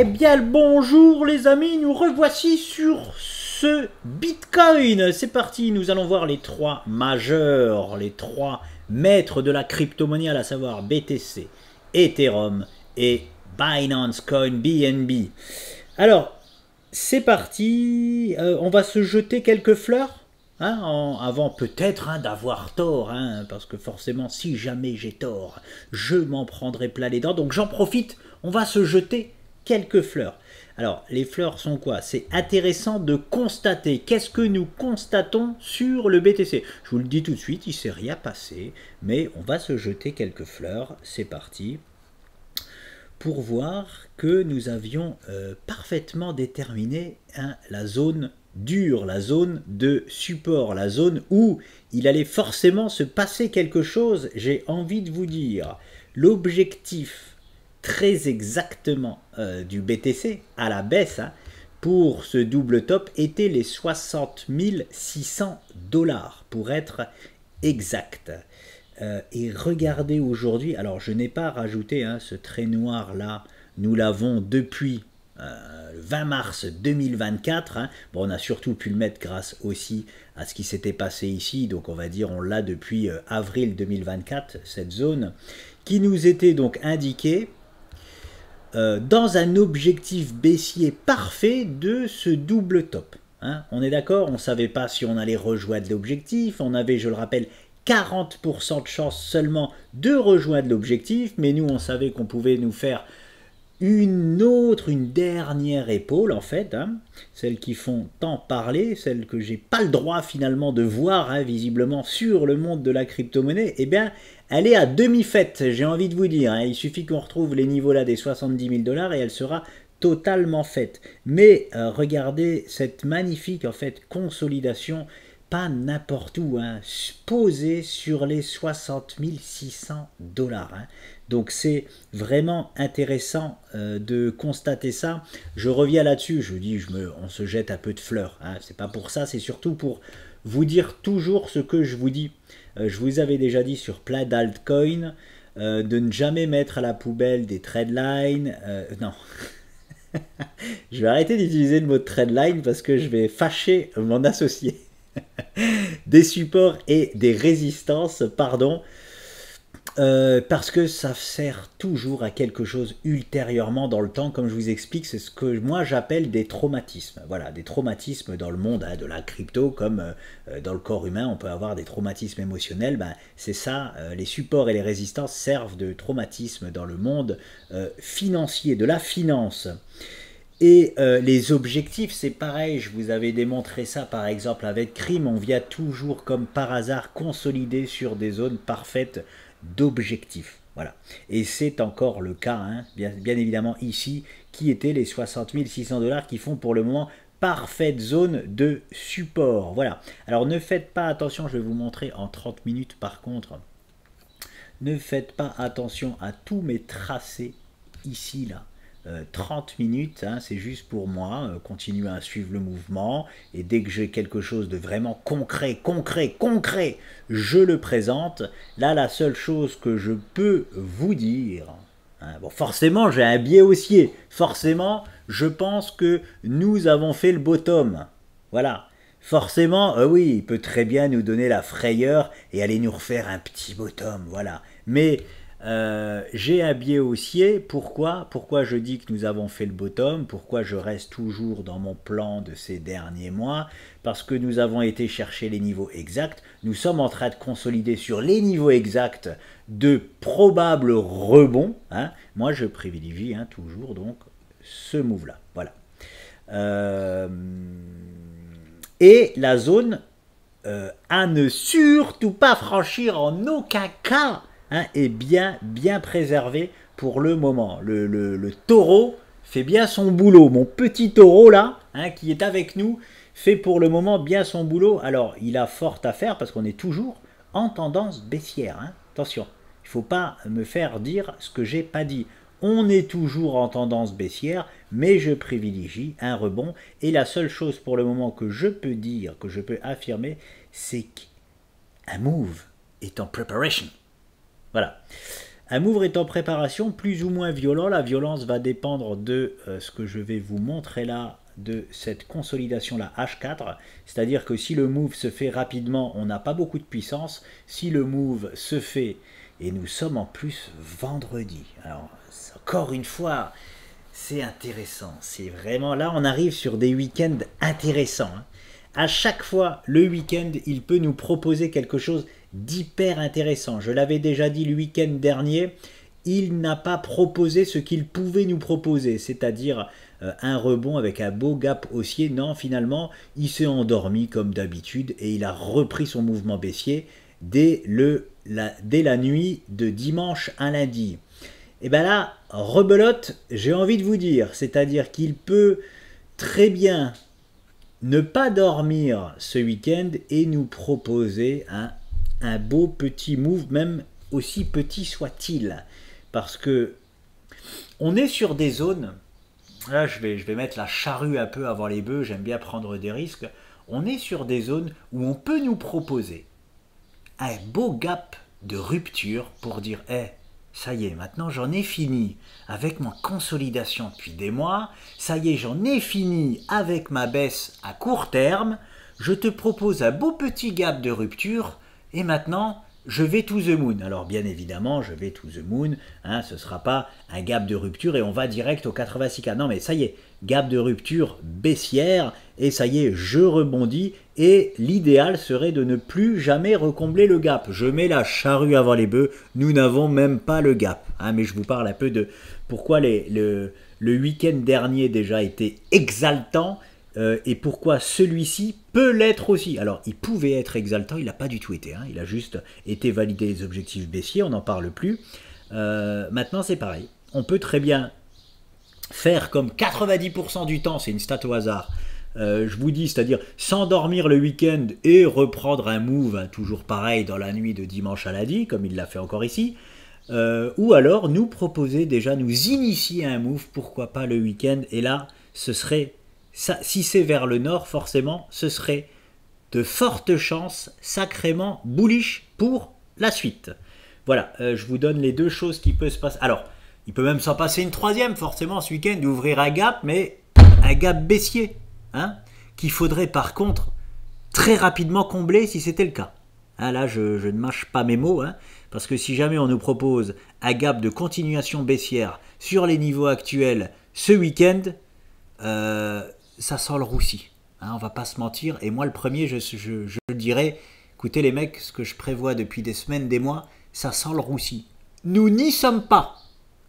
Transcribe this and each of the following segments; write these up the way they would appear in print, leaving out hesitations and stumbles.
bien le bonjour les amis, nous revoici sur ce Bitcoin. C'est parti, nous allons voir les trois majeurs, les trois maîtres de la crypto-monnaie, à savoir BTC, Ethereum et Binance Coin BNB. Alors, c'est parti, on va se jeter quelques fleurs. Avant peut-être d'avoir tort, parce que forcément si jamais j'ai tort, je m'en prendrai plein les dents, donc j'en profite, on va se jeter quelques fleurs. Alors les fleurs sont quoi? C'est intéressant de constater, qu'est-ce que nous constatons sur le BTC? Je vous le dis tout de suite, il ne s'est rien passé, mais on va se jeter quelques fleurs, c'est parti, pour voir que nous avions parfaitement déterminé la zone dure, la zone de support, la zone où il allait forcément se passer quelque chose. J'ai envie de vous dire, l'objectif très exactement du BTC à la baisse pour ce double top était les 60 600 $, pour être exact. Et regardez aujourd'hui, alors je n'ai pas rajouté ce trait noir là, nous l'avons depuis le 20 mars 2024, Bon, on a surtout pu le mettre grâce aussi à ce qui s'était passé ici, donc on va dire on l'a depuis avril 2024, cette zone, qui nous était donc indiquée dans un objectif baissier parfait de ce double top. On est d'accord, on ne savait pas si on allait rejoindre l'objectif, on avait, je le rappelle, 40% de chance seulement de rejoindre l'objectif, mais nous on savait qu'on pouvait nous faire une dernière épaule en fait, celles qui font tant parler, celles que j'ai pas le droit finalement de voir visiblement sur le monde de la crypto-monnaie, eh bien elle est à demi-faite, j'ai envie de vous dire, il suffit qu'on retrouve les niveaux là des 70 000 $ et elle sera totalement faite. Mais regardez cette magnifique en fait consolidation, pas n'importe où, posée sur les 60 600 $. Donc c'est vraiment intéressant de constater ça. Je reviens là-dessus, je vous dis, on se jette un peu de fleurs. C'est pas pour ça, c'est surtout pour vous dire toujours ce que je vous dis. Je vous avais déjà dit sur plein d'altcoins de ne jamais mettre à la poubelle des trendlines. Non. Je vais arrêter d'utiliser le mot trendline parce que je vais fâcher mon associé. Des supports et des résistances, pardon, parce que ça sert toujours à quelque chose ultérieurement dans le temps, comme je vous explique, c'est ce que moi j'appelle des traumatismes. Voilà, des traumatismes dans le monde de la crypto, comme dans le corps humain, on peut avoir des traumatismes émotionnels, c'est ça, les supports et les résistances servent de traumatismes dans le monde financier, de la finance. Et les objectifs, c'est pareil, je vous avais démontré ça par exemple avec Crime, on vient toujours comme par hasard consolider sur des zones parfaites d'objectifs. Voilà. Et c'est encore le cas, bien évidemment ici, qui étaient les 60 600 $ qui font pour le moment parfaite zone de support. Voilà. Alors ne faites pas attention, je vais vous montrer en 30 minutes par contre, ne faites pas attention à tous mes tracés ici, là. 30 minutes, c'est juste pour moi, continuer à suivre le mouvement, et dès que j'ai quelque chose de vraiment concret, je le présente. Là, la seule chose que je peux vous dire, bon, forcément, j'ai un biais haussier, forcément, je pense que nous avons fait le bottom, voilà. Forcément, oui, il peut très bien nous donner la frayeur et aller nous refaire un petit bottom, voilà. Mais j'ai un biais haussier. Pourquoi je dis que nous avons fait le bottom? Pourquoi je reste toujours dans mon plan de ces derniers mois? Parce que nous avons été chercher les niveaux exacts. Nous sommes en train de consolider sur les niveaux exacts de probables rebonds. Moi, je privilégie toujours donc ce move-là. Voilà. Et la zone à ne surtout pas franchir en aucun cas est bien préservée pour le moment. Le taureau fait bien son boulot. Mon petit taureau là, qui est avec nous, fait pour le moment bien son boulot. Alors, il a fort à faire parce qu'on est toujours en tendance baissière. Attention, il ne faut pas me faire dire ce que j'ai pas dit. On est toujours en tendance baissière, mais je privilégie un rebond. Et la seule chose pour le moment que je peux dire, que je peux affirmer, c'est qu'un move est en preparation. Voilà. Un move est en préparation, plus ou moins violent. La violence va dépendre de ce que je vais vous montrer là, de cette consolidation-là, H4. C'est-à-dire que si le move se fait rapidement, on n'a pas beaucoup de puissance. Si le move se fait, et nous sommes en plus vendredi. Alors, encore une fois, c'est intéressant. C'est vraiment, là, on arrive sur des week-ends intéressants. Hein. À chaque fois, le week-end, il peut nous proposer quelque chose d'hyper intéressant. Je l'avais déjà dit le week-end dernier, il n'a pas proposé ce qu'il pouvait nous proposer, c'est-à-dire un rebond avec un beau gap haussier. Non, finalement, il s'est endormi comme d'habitude et il a repris son mouvement baissier dès la nuit de dimanche à lundi. Et bien là, rebelote, j'ai envie de vous dire, c'est-à-dire qu'il peut très bien ne pas dormir ce week-end et nous proposer un beau petit move, même aussi petit soit-il. Parce que on est sur des zones, là je vais mettre la charrue un peu avant les bœufs, j'aime bien prendre des risques. On est sur des zones où on peut nous proposer un beau gap de rupture pour dire hey, ça y est, maintenant j'en ai fini avec ma consolidation depuis des mois, ça y est, j'en ai fini avec ma baisse à court terme, je te propose un beau petit gap de rupture et maintenant je vais to the moon. Alors bien évidemment, je vais to the moon, hein, ce ne sera pas un gap de rupture et on va direct au 86K. Non mais ça y est, gap de rupture baissière et ça y est, je rebondis et l'idéal serait de ne plus jamais recombler le gap. Je mets la charrue avant les bœufs, nous n'avons même pas le gap. Hein, mais je vous parle un peu de pourquoi le week-end dernier déjà était exaltant. Et pourquoi celui-ci peut l'être aussi. Alors, il pouvait être exaltant, il n'a pas du tout été. Hein. Il a juste été validé les objectifs baissiers, on n'en parle plus. Maintenant, c'est pareil. On peut très bien faire comme 90% du temps, c'est une stat au hasard, je vous dis, c'est-à-dire s'endormir le week-end et reprendre un move, hein, toujours pareil, dans la nuit de dimanche à lundi, comme il l'a fait encore ici. Ou alors, nous proposer déjà, nous initier un move, pourquoi pas le week-end. Et là, ce serait... Ça, si c'est vers le nord, forcément, ce serait de fortes chances sacrément bullish pour la suite. Voilà, je vous donne les deux choses qui peuvent se passer. Alors, il peut même s'en passer une troisième, forcément, ce week-end, d'ouvrir un gap, mais un gap baissier, hein, qu'il faudrait par contre très rapidement combler si c'était le cas. Hein, là, je ne mâche pas mes mots, hein, parce que si jamais on nous propose un gap de continuation baissière sur les niveaux actuels ce week-end, ça sent le roussi, hein, on va pas se mentir, et moi le premier je dirais, écoutez les mecs, ce que je prévois depuis des semaines, des mois, ça sent le roussi. Nous n'y sommes pas,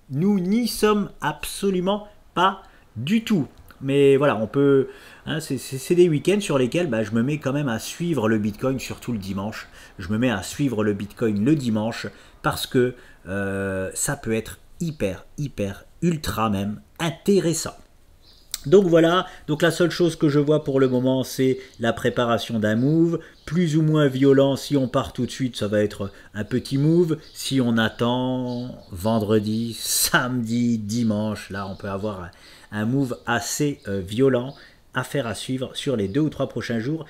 nous n'y sommes absolument pas du tout, mais voilà, on peut, hein, c'est des week-ends sur lesquels je me mets quand même à suivre le Bitcoin, surtout le dimanche, je me mets à suivre le Bitcoin le dimanche, parce que ça peut être hyper, ultra même intéressant. Donc voilà, donc la seule chose que je vois pour le moment, c'est la préparation d'un move, plus ou moins violent. Si on part tout de suite, ça va être un petit move. Si on attend vendredi, samedi, dimanche, là on peut avoir un move assez violent. Affaire à suivre sur les 2 ou 3 prochains jours.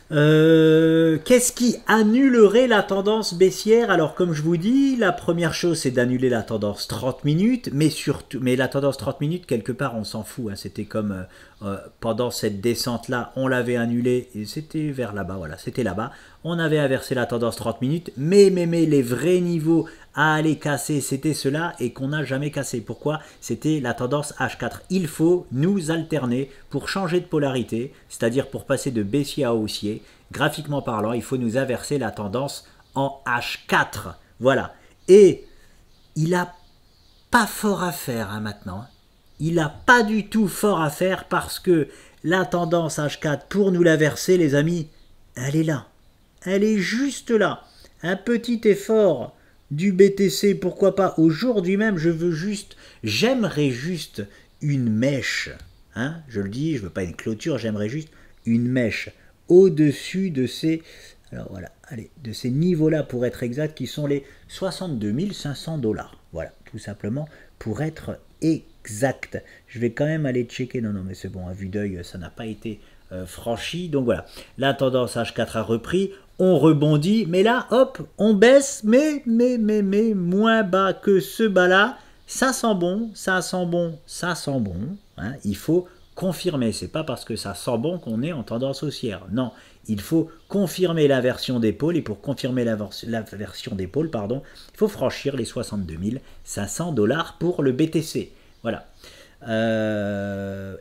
Qu'est-ce qui annulerait la tendance baissière? Alors comme je vous dis, la première chose c'est d'annuler la tendance 30 minutes, mais surtout, mais la tendance 30 minutes quelque part on s'en fout, hein, c'était comme pendant cette descente là on l'avait annulé et c'était vers là-bas, voilà, c'était là-bas, on avait inversé la tendance 30 minutes, mais les vrais niveaux à aller casser c'était cela et qu'on n'a jamais cassé. Pourquoi? C'était la tendance H4. Il faut nous alterner pour changer de polarité, c'est-à-dire pour passer de baissier à haussier. Graphiquement parlant, il faut nous inverser la tendance en H4. Voilà. Et il n'a pas fort à faire hein, maintenant. Il n'a pas du tout fort à faire parce que la tendance H4, pour nous la verser, les amis, elle est là. Elle est juste là. Un petit effort du BTC, pourquoi pas aujourd'hui même, j'aimerais juste une mèche, hein, je le dis, je veux pas une clôture, j'aimerais juste une mèche au-dessus de ces, alors voilà, allez, de ces niveaux-là pour être exact, qui sont les 62 500 $. Voilà, tout simplement pour être exact. Je vais quand même aller checker, non mais c'est bon, à vue d'œil, ça n'a pas été franchi, donc voilà, la tendance H4 a repris, on rebondit, mais là, hop, on baisse, mais moins bas que ce bas-là, ça sent bon, ça sent bon, ça sent bon. Hein, il faut confirmer, c'est pas parce que ça sent bon qu'on est en tendance haussière. Non, il faut confirmer l'inversion d'épaule, et pour confirmer l'inversion d'épaule, pardon, il faut franchir les 62 500 $ pour le BTC. Voilà.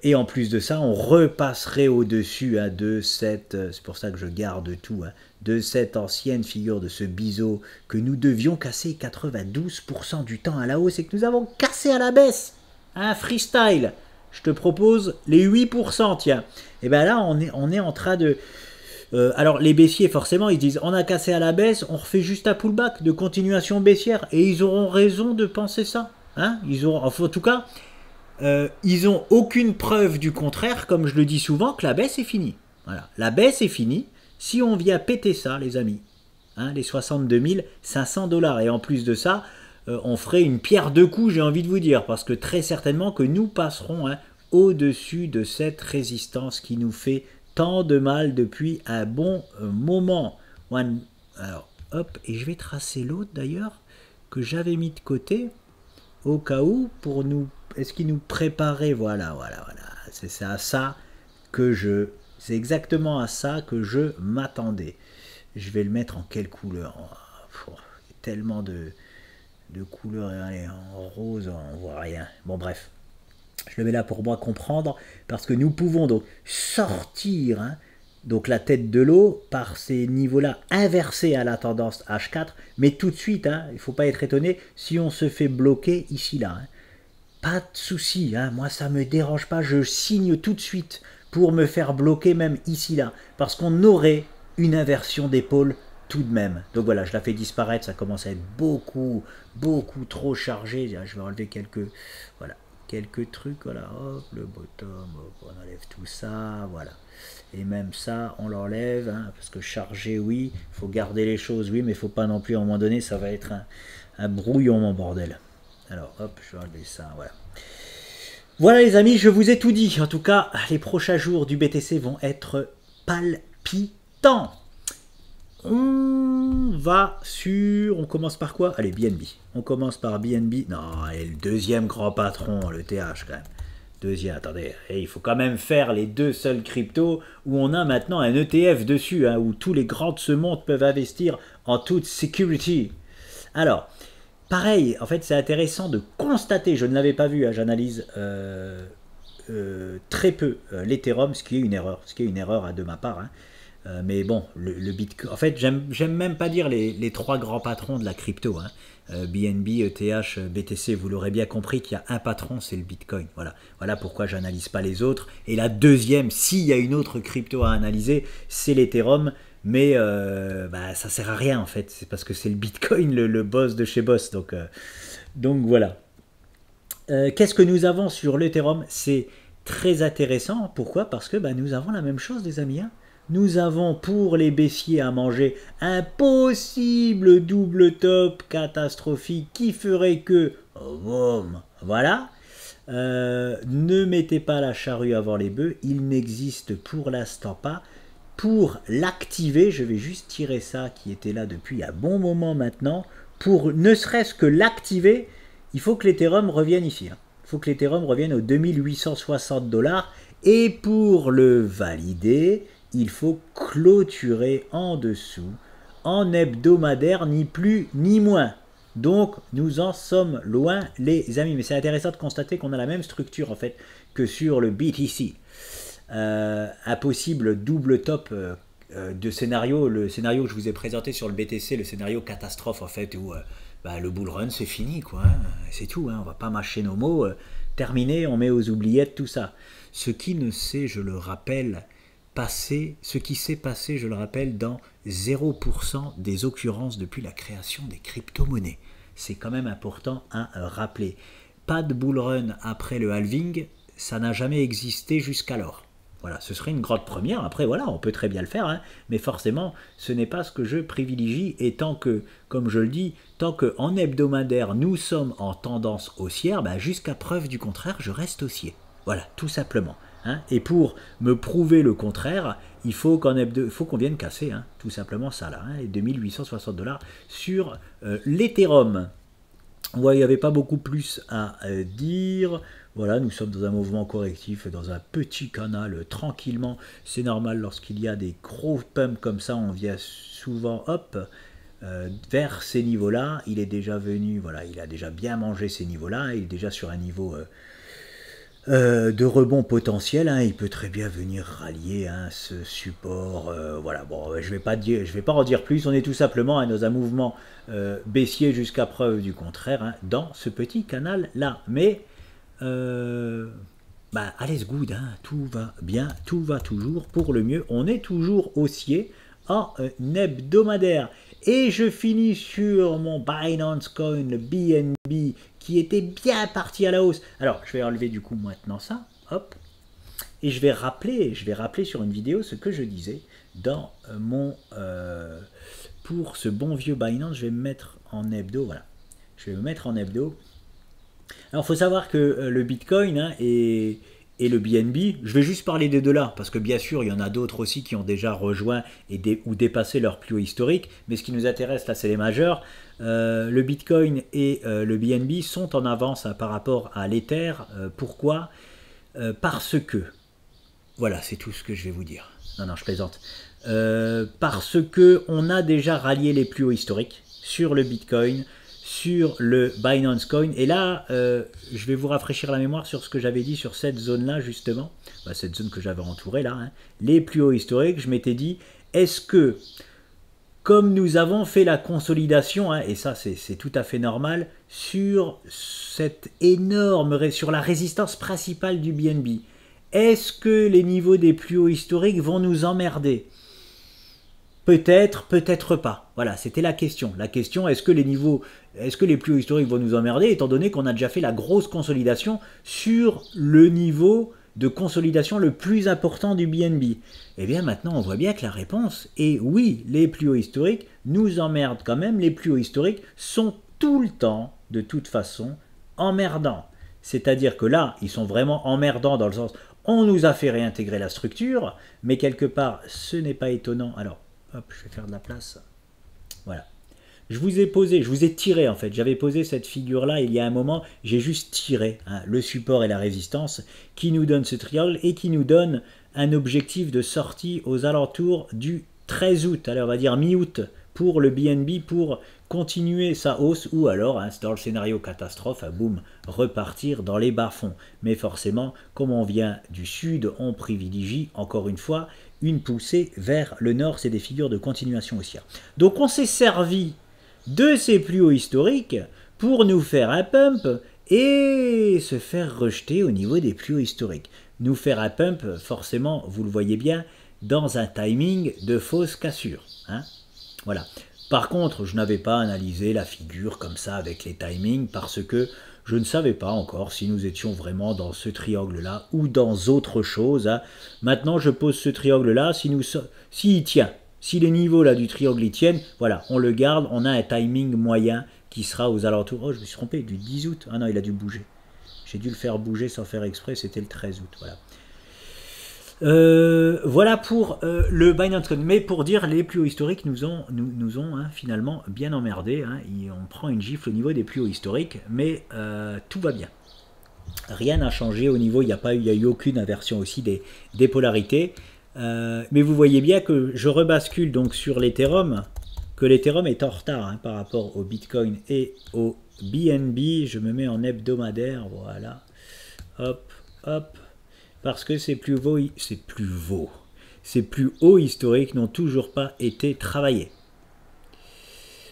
Et en plus de ça, on repasserait au-dessus de cette, c'est pour ça que je garde tout, de cette ancienne figure de ce biseau que nous devions casser 92% du temps à la hausse et que nous avons cassé à la baisse. Freestyle. Je te propose les 8%, tiens. Et bien là, on est en train de... alors les baissiers, forcément, ils disent on a cassé à la baisse, on refait juste un pullback de continuation baissière. Et ils auront raison de penser ça. Hein, ils auront, en tout cas... ils n'ont aucune preuve du contraire, comme je le dis souvent, que la baisse est finie. Voilà, la baisse est finie si on vient péter ça, les amis. Hein, les 62 500 $. Et en plus de ça, on ferait une pierre deux coups, j'ai envie de vous dire, parce que très certainement que nous passerons au-dessus de cette résistance qui nous fait tant de mal depuis un bon moment. Alors, hop, et je vais tracer l'autre d'ailleurs, que j'avais mis de côté, au cas où, pour nous... Est-ce qu'il nous préparait? Voilà. C'est à ça que je... C'est exactement à ça que je m'attendais. Je vais le mettre en quelle couleur? Tellement de couleurs. Allez, en rose, on voit rien. Bon, bref. Je le mets là pour moi comprendre, parce que nous pouvons donc sortir donc la tête de l'eau par ces niveaux-là inversés à la tendance H4, mais tout de suite, il ne faut pas être étonné si on se fait bloquer ici, là. Pas de souci, moi ça me dérange pas, je signe tout de suite pour me faire bloquer même ici là, parce qu'on aurait une inversion d'épaule tout de même. Donc voilà, je la fais disparaître, ça commence à être beaucoup trop chargé. Je vais enlever quelques trucs, voilà, hop, le bottom, hop, on enlève tout ça, voilà. Et même ça, on l'enlève, parce que charger, oui, il faut garder les choses, oui, mais il ne faut pas non plus, à un moment donné, ça va être un brouillon, mon bordel. Alors, hop, je vais enlever ça, voilà. Voilà les amis, je vous ai tout dit. En tout cas, les prochains jours du BTC vont être palpitants. On va sur... On commence par quoi? Allez, BNB. On commence par BNB. Non, allez, le deuxième grand patron, le TH, quand même. Deuxième, attendez. Et il faut quand même faire les deux seuls cryptos où on a maintenant un ETF dessus, où tous les grands de ce monde peuvent investir en toute sécurité. Alors... Pareil, en fait, c'est intéressant de constater, je ne l'avais pas vu, j'analyse très peu l'Ethereum, ce qui est une erreur de ma part. Mais bon, le Bitcoin, en fait, j'aime même pas dire les trois grands patrons de la crypto. BNB, ETH, BTC, vous l'aurez bien compris qu'il y a un patron, c'est le Bitcoin. Voilà pourquoi j'analyse pas les autres. Et la deuxième, s'il y a une autre crypto à analyser, c'est l'Ethereum. Mais ça sert à rien en fait, c'est parce que c'est le Bitcoin le boss de chez Boss. Donc voilà. Qu'est-ce que nous avons sur l'Ethereum? C'est très intéressant. Pourquoi? Parce que nous avons la même chose les amis. Nous avons pour les baissiers à manger un possible double top catastrophique qui ferait que... Voilà. Ne mettez pas la charrue avant les bœufs, il n'existe pour l'instant pas. Pour l'activer, je vais juste tirer ça qui était là depuis un bon moment maintenant. Pour ne serait-ce que l'activer, il faut que l'Ethereum revienne ici. Il faut que l'Ethereum revienne aux 2860 $. Et pour le valider, il faut clôturer en dessous, en hebdomadaire, ni plus ni moins. Donc, nous en sommes loin, les amis. Mais c'est intéressant de constater qu'on a la même structure, en fait, que sur le BTC. Un possible double top de scénario, le scénario que je vous ai présenté sur le BTC, le scénario catastrophe en fait, où le bull run c'est fini quoi, c'est tout, on va pas mâcher nos mots, terminé, on met aux oubliettes tout ça. Ce qui ne s'est, je le rappelle, ce qui s'est passé, je le rappelle, dans 0% des occurrences depuis la création des crypto-monnaies. C'est quand même important à rappeler. Pas de bull run après le halving, ça n'a jamais existé jusqu'alors. Voilà, ce serait une grande première. Après, voilà, on peut très bien le faire, mais forcément, ce n'est pas ce que je privilégie. Et tant que, comme je le dis, tant qu'en hebdomadaire, nous sommes en tendance haussière, jusqu'à preuve du contraire, je reste haussier. Voilà, tout simplement. Hein. Et pour me prouver le contraire, il faut qu'on vienne casser, hein, tout simplement ça là, hein, les 2860 $ sur l'Ethereum. Ouais, il n'y avait pas beaucoup plus à dire. Voilà, nous sommes dans un mouvement correctif, dans un petit canal, tranquillement. C'est normal, lorsqu'il y a des gros pumps comme ça, on vient souvent, hop, vers ces niveaux-là. Il est déjà venu, voilà, il a déjà bien mangé ces niveaux-là. Il est déjà sur un niveau de rebond potentiel. Hein, il peut très bien venir rallier, hein, ce support. Voilà, bon, je vais pas en dire plus. On est tout simplement, hein, dans un mouvement baissier jusqu'à preuve du contraire, hein, dans ce petit canal-là. Mais allez good, hein, tout va bien, tout va toujours pour le mieux. On est toujours haussier en hebdomadaire. Et je finis sur mon Binance Coin, le BNB, qui était bien parti à la hausse. Alors, je vais enlever du coup maintenant ça, hop, et je vais rappeler sur une vidéo ce que je disais dans mon... pour ce bon vieux Binance, je vais me mettre en hebdo, voilà. Je vais me mettre en hebdo. Alors, il faut savoir que le Bitcoin, hein, et le BNB, je vais juste parler des deux là, parce que bien sûr, il y en a d'autres aussi qui ont déjà rejoint ou dépassé leur plus haut historique, mais ce qui nous intéresse là, c'est les majeurs. Le Bitcoin et le BNB sont en avance, hein, par rapport à l'Ether. Pourquoi? Parce que, voilà, c'est tout ce que je vais vous dire. Non, je plaisante. Parce que on a déjà rallié les plus hauts historiques sur le Bitcoin, sur le Binance Coin. Et là, je vais vous rafraîchir la mémoire sur ce que j'avais dit sur cette zone-là, justement. Cette zone que j'avais entourée, là. Hein. Les plus hauts historiques, je m'étais dit, est-ce que, comme nous avons fait la consolidation, hein, et ça, c'est tout à fait normal, sur cette énorme, sur la résistance principale du BNB, est-ce que les niveaux des plus hauts historiques vont nous emmerder? Peut-être, peut-être pas. Voilà, c'était la question. La question, est-ce que les plus hauts historiques vont nous emmerder, étant donné qu'on a déjà fait la grosse consolidation sur le niveau de consolidation le plus important du BNB? Eh bien, maintenant, on voit bien que la réponse est oui, les plus hauts historiques nous emmerdent quand même. Les plus hauts historiques sont tout le temps, de toute façon, emmerdants. C'est-à-dire que là, ils sont vraiment emmerdants dans le sens, on nous a fait réintégrer la structure, mais quelque part, ce n'est pas étonnant. Alors, hop, je vais faire de la place. Voilà. Je vous ai tiré en fait. J'avais posé cette figure-là il y a un moment. J'ai juste tiré, hein, le support et la résistance qui nous donne ce triangle et qui nous donne un objectif de sortie aux alentours du 13 août. Alors on va dire mi-août pour le BNB pour continuer sa hausse ou alors, hein, dans le scénario catastrophe, boum, repartir dans les bas-fonds. Mais forcément, comme on vient du sud, on privilégie encore une fois une poussée vers le nord. C'est des figures de continuation haussière. Donc on s'est servi de ces plus hauts historiques pour nous faire un pump et se faire rejeter au niveau des plus hauts historiques. Nous faire un pump, forcément, vous le voyez bien, dans un timing de fausse cassure. Hein, voilà. Par contre, je n'avais pas analysé la figure comme ça avec les timings parce que je ne savais pas encore si nous étions vraiment dans ce triangle-là ou dans autre chose. Hein. Maintenant, je pose ce triangle-là, s'il tient. Si les niveaux là du triangle y tiennent, voilà, on le garde, on a un timing moyen qui sera aux alentours. Oh, je me suis trompé, du 10 août. Ah non, il a dû bouger. J'ai dû le faire bouger sans faire exprès, c'était le 13 août. Voilà. Voilà pour le Binance Coin. Mais pour dire, les plus hauts historiques nous ont hein, finalement bien emmerdés. Hein. On prend une gifle au niveau des plus hauts historiques, mais tout va bien. Rien n'a changé au niveau, il n'y a eu aucune inversion aussi des polarités. Mais vous voyez bien que je rebascule donc sur l'Ethereum, que l'Ethereum est en retard, hein, par rapport au Bitcoin et au BNB. Je me mets en hebdomadaire, voilà, hop, hop, parce que ces plus hauts historiques n'ont toujours pas été travaillés.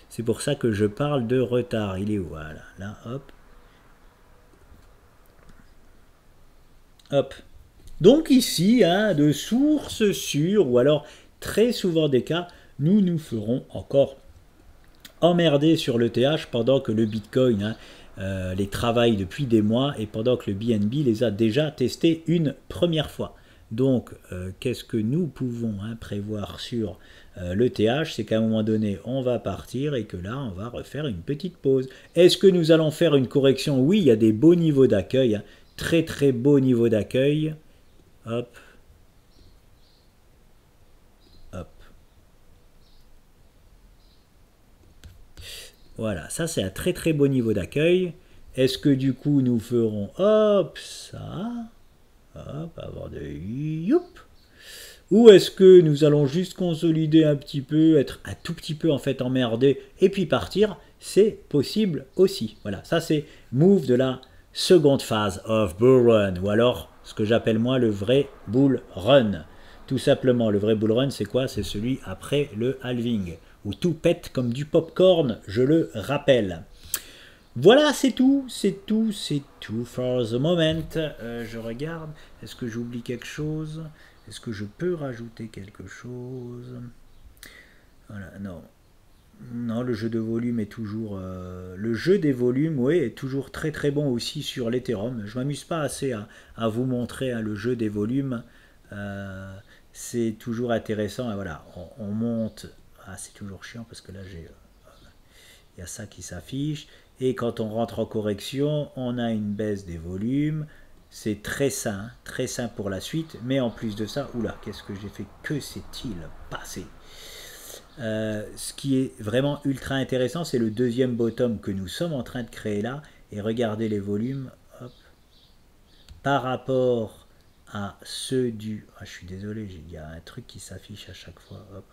C'est pour ça que je parle de retard. Il est où? Voilà, là, hop, hop. Donc ici, hein, de sources sûres, ou alors très souvent des cas, nous ferons encore emmerder sur l'ETH pendant que le Bitcoin les travaille depuis des mois et pendant que le BNB les a déjà testés une première fois. Donc, qu'est-ce que nous pouvons prévoir sur l'ETH? C'est qu'à un moment donné, on va partir et que là, on va refaire une petite pause. Est-ce que nous allons faire une correction? Oui, il y a des beaux niveaux d'accueil, hein, très très beaux niveaux d'accueil. Hop. Hop. Voilà, ça c'est un très très beau niveau d'accueil. Est-ce que du coup nous ferons hop ça, hop, avoir de youp, ou est-ce que nous allons juste consolider un petit peu, être un tout petit peu en fait emmerdé et puis partir? C'est possible aussi. Voilà, ça c'est move de la seconde phase of bull run, ou alors ce que j'appelle moi le vrai bull run. Tout simplement, le vrai bull run c'est quoi? C'est celui après le halving, où tout pète comme du popcorn, je le rappelle. Voilà, c'est tout for the moment. Je regarde, est-ce que j'oublie quelque chose? Est-ce que je peux rajouter quelque chose? Voilà, non. Non, le jeu de volume est toujours... le jeu des volumes, oui, est toujours très très bon aussi sur l'Ethereum. Je m'amuse pas assez à vous montrer le jeu des volumes. C'est toujours intéressant. Et voilà, on monte... Ah, c'est toujours chiant parce que là, j'ai... Il y a ça qui s'affiche. Et quand on rentre en correction, on a une baisse des volumes. C'est très sain pour la suite. Mais en plus de ça, oula, qu'est-ce que j'ai fait? Que s'est-il passé? Ce qui est vraiment ultra intéressant, c'est le deuxième bottom que nous sommes en train de créer là. Et regardez les volumes. Hop. Par rapport à ceux du... Ah, je suis désolé, il y a un truc qui s'affiche à chaque fois. Hop.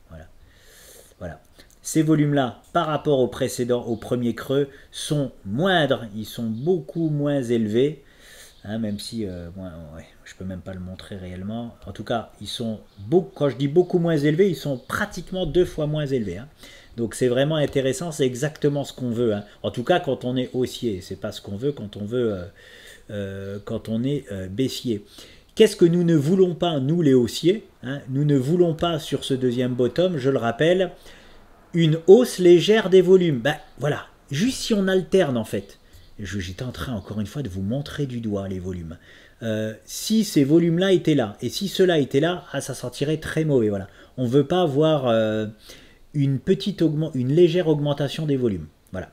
Voilà. Voilà. Ces volumes-là, par rapport au précédent, au premier creux, sont moindres. Ils sont beaucoup moins élevés. Hein, même si, ouais, je peux même pas le montrer réellement. En tout cas, ils sont quand je dis beaucoup moins élevés, ils sont pratiquement 2 fois moins élevés. Hein. Donc c'est vraiment intéressant, c'est exactement ce qu'on veut. Hein. En tout cas, quand on est haussier, c'est pas ce qu'on veut quand on quand on est baissier. Qu'est-ce que nous ne voulons pas, nous les haussiers, hein? Nous ne voulons pas sur ce deuxième bottom, je le rappelle, une hausse légère des volumes. Ben voilà, juste si on alterne en fait. J'étais en train encore une fois de vous montrer du doigt les volumes. Si ces volumes-là étaient là, et si ceux-là étaient là, ah, ça sentirait très mauvais. Voilà. On ne veut pas avoir une légère augmentation des volumes. Voilà.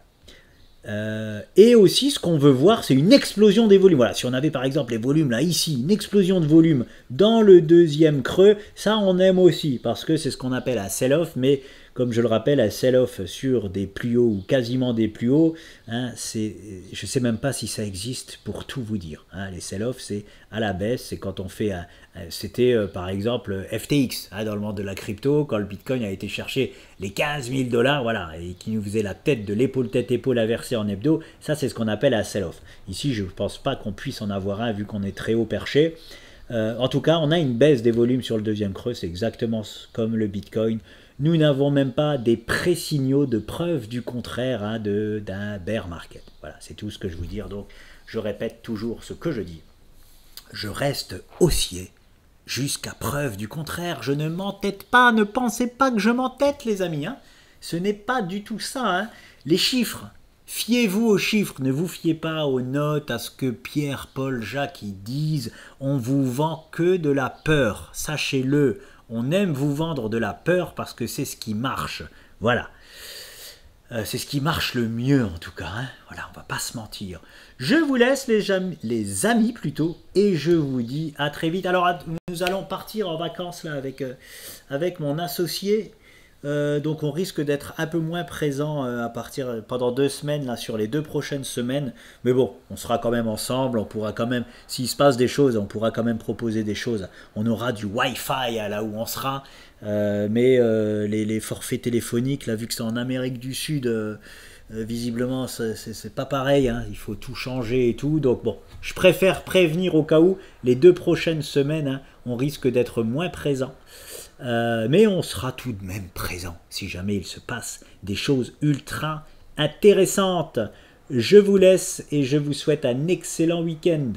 Et aussi, ce qu'on veut voir, c'est une explosion des volumes. Voilà, si on avait par exemple les volumes là, ici, une explosion de volume dans le deuxième creux, ça on aime aussi, parce que c'est ce qu'on appelle un sell-off, mais comme je le rappelle, un sell-off sur des plus hauts ou quasiment des plus hauts, hein, je ne sais même pas si ça existe pour tout vous dire. Hein, les sell-off, c'est à la baisse, c'est quand on fait, c'était par exemple FTX, hein, dans le monde de la crypto, quand le Bitcoin a été chercher les 15 000 $, voilà, et qui nous faisait la tête de l'épaule tête-épaule inversée en hebdo, ça c'est ce qu'on appelle un sell-off. Ici, je ne pense pas qu'on puisse en avoir un vu qu'on est très haut perché. En tout cas, on a une baisse des volumes sur le deuxième creux, c'est exactement comme le Bitcoin. Nous n'avons même pas des pré-signaux de preuve du contraire, hein, d'un bear market. Voilà, c'est tout ce que je veux dire. Donc, je répète toujours ce que je dis. Je reste haussier jusqu'à preuve du contraire. Je ne m'entête pas. Ne pensez pas que je m'entête, les amis. Hein. Ce n'est pas du tout ça. Hein. Les chiffres. Fiez-vous aux chiffres, ne vous fiez pas aux notes, à ce que Pierre, Paul, Jacques ils disent. On vous vend que de la peur. Sachez-le. On aime vous vendre de la peur parce que c'est ce qui marche. Voilà. C'est ce qui marche le mieux en tout cas. Hein. Voilà, on va pas se mentir. Je vous laisse les amis plutôt et je vous dis à très vite. Alors nous allons partir en vacances là avec mon associé. Donc on risque d'être un peu moins présent pendant 2 semaines là sur les 2 prochaines semaines, mais bon on sera quand même ensemble, on pourra quand même, s'il se passe des choses, on pourra quand même proposer des choses, on aura du Wi-Fi là où on sera, mais les forfaits téléphoniques là, vu que c'est en Amérique du Sud, visiblement c'est pas pareil, hein, il faut tout changer et tout, donc bon, je préfère prévenir au cas où les 2 prochaines semaines, hein, on risque d'être moins présent. Mais on sera tout de même présent si jamais il se passe des choses ultra intéressantes. Je vous laisse et je vous souhaite un excellent week-end.